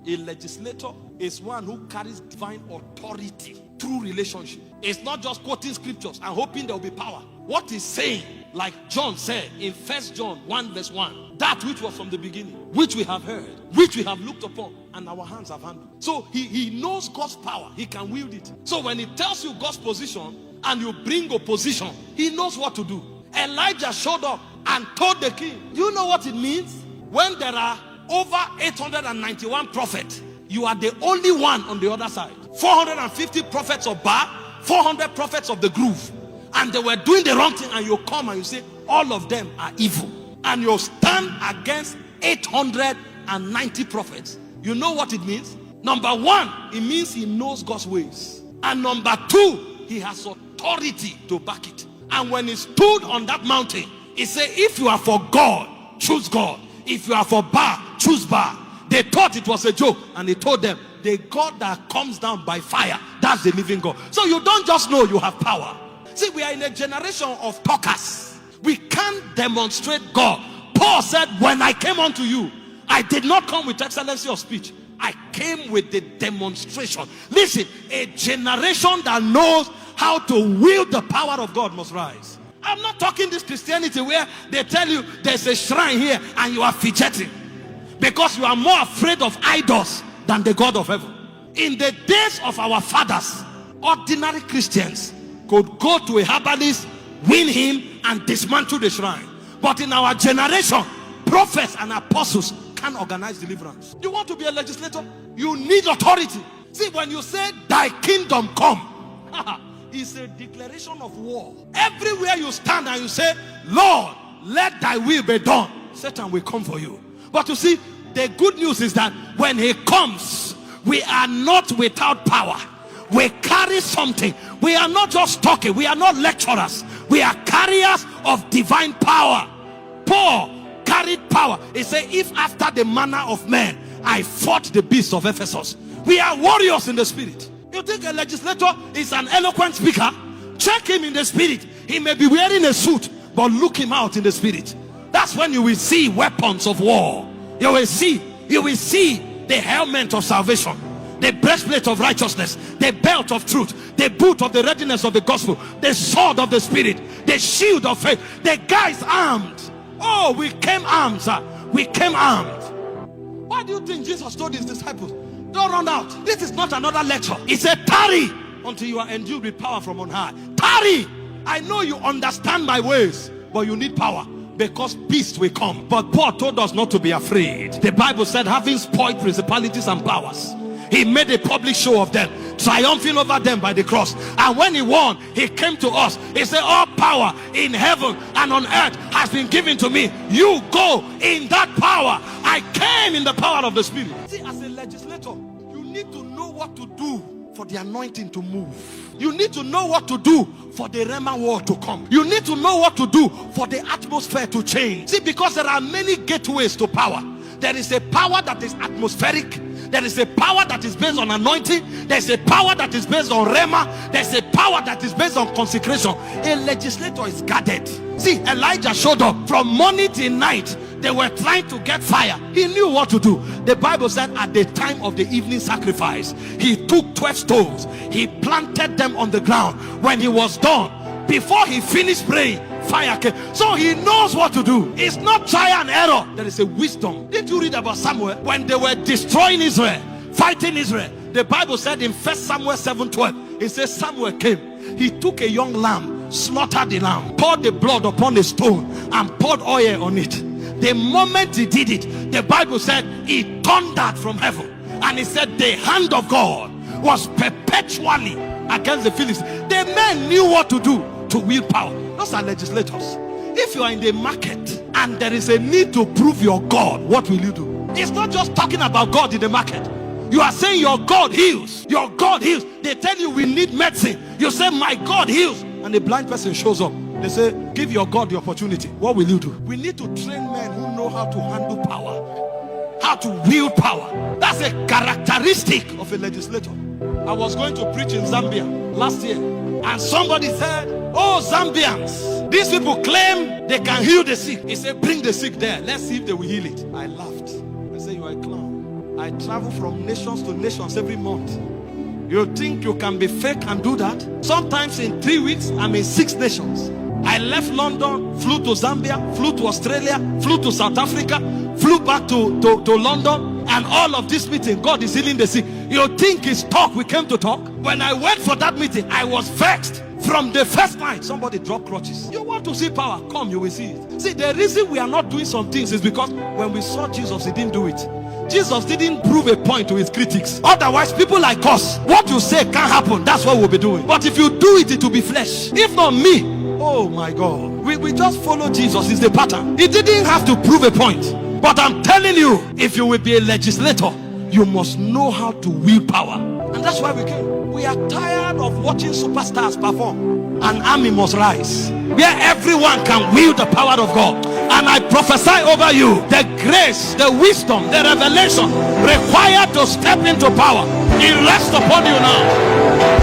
A legislator is one who carries divine authority through relationship. It's not just quoting scriptures and hoping there will be power. What he's saying, like John said in 1 John 1 verse 1, that which was from the beginning, which we have heard, which we have looked upon, and our hands have handled. So he knows God's power. He can wield it. So when he tells you God's position and you bring opposition, he knows what to do. Elijah showed up and told the king, do you know what it means? When there are over 891 prophets, you are the only one on the other side. 450 prophets of Baal, 400 prophets of the groove. And they were doing the wrong thing, and you come and you say, all of them are evil. And you stand against 890 prophets. You know what it means? Number one, it means he knows God's ways. And number two, he has authority to back it. And when he stood on that mountain, he said, if you are for God, choose God. If you are for Baal, choose Baal. They thought it was a joke, and he told them, the God that comes down by fire, that's the living God. So you don't just know you have power. See, we are in a generation of talkers. We can't demonstrate God. Paul said, when I came unto you, I did not come with excellency of speech. I came with the demonstration. Listen, a generation that knows how to wield the power of God must rise. I'm not talking this Christianity where they tell you there's a shrine here and you are fidgeting because you are more afraid of idols than the God of heaven. In the days of our fathers, ordinary Christians could go to a herbalist, win him, and dismantle the shrine. But in our generation, prophets and apostles can organize deliverance. You want to be a legislator? You need authority. See, when you say thy kingdom come, it's a declaration of war. Everywhere you stand and you say, Lord, let thy will be done, Satan will come for you. But you see, the good news is that when he comes, we are not without power. We carry something. We are not just talking. We are not lecturers. We are carriers of divine power. Paul carried power. He said, if after the manner of men I fought the beasts of Ephesus. We are warriors in the spirit. You think a legislator is an eloquent speaker? Check him in the spirit. He may be wearing a suit, but look him out in the spirit. That's when you will see weapons of war. You will see the helmet of salvation, the breastplate of righteousness, the belt of truth, the boot of the readiness of the gospel, the sword of the spirit, the shield of faith. The guys armed. Oh, we came armed, sir. We came armed. Why do you think Jesus told his disciples, don't run out? This is not another lecture. He said, tarry until you are endued with power from on high. Tarry. I know you understand my ways, but you need power, because beasts will come. But Paul told us not to be afraid. The Bible said, having spoiled principalities and powers, he made a public show of them, triumphing over them by the cross. And when he won, he came to us. He said, all power in heaven and on earth has been given to me. You go in that power. I came in the power of the Spirit. See, as a legislator, you need to know what to do for the anointing to move. You need to know what to do for the Rhema word to come. You need to know what to do for the atmosphere to change. See, because there are many gateways to power. There is a power that is atmospheric. There is a power that is based on anointing. There's a power that is based on Rhema. There's a power that is based on consecration. A legislator is guarded. See, Elijah showed up from morning till night. They were trying to get fire. He knew what to do. The Bible said at the time of the evening sacrifice, he took 12 stones. He planted them on the ground. When he was done, before he finished praying, fire came. So he knows what to do. It's not trial and error. There is a wisdom. Did you read about Samuel when they were destroying Israel, fighting Israel? The Bible said in 1 Samuel 7:12, it says Samuel came. He took a young lamb, slaughtered the lamb, poured the blood upon a stone, and poured oil on it. The moment he did it, the Bible said he thundered from heaven, and he said the hand of God was perpetually against the Philistines. The men knew what to do to wield power. Those are legislators. If you are in the market and there is a need to prove your God, what will you do? It's not just talking about God in the market. You are saying your God heals. Your God heals. They tell you we need medicine. You say my God heals, and the blind person shows up. They say give your God the opportunity. What will you do? We need to train men who know how to handle power, how to wield power. That's a characteristic of a legislator. I was going to preach in Zambia last year, and somebody said, oh, Zambians, these people claim they can heal the sick. He said, bring the sick there. Let's see if they will heal it. I laughed. I said, you are a clown. I travel from nations to nations every month. You think you can be fake and do that? Sometimes in 3 weeks, I'm in 6 nations. I left London, flew to Zambia, flew to Australia, flew to South Africa, flew back to London, and all of this meeting, God is healing the sick. You think it's talk, we came to talk? When I went for that meeting, I was vexed. From the first night, somebody dropped crutches. You want to see power? Come, you will see it. See, the reason we are not doing some things is because when we saw Jesus, he didn't do it. Jesus didn't prove a point to his critics. Otherwise, people like us, what you say can't happen. That's what we'll be doing. But if you do it, it will be flesh. If not me, oh my God. We just follow Jesus. It's the pattern. He didn't have to prove a point. But I'm telling you, if you will be a legislator, you must know how to wield power. And that's why we came. We are tired of watching superstars perform. An army must rise where everyone can wield the power of God. And I prophesy over you, the grace, the wisdom, the revelation required to step into power, it rests upon you now.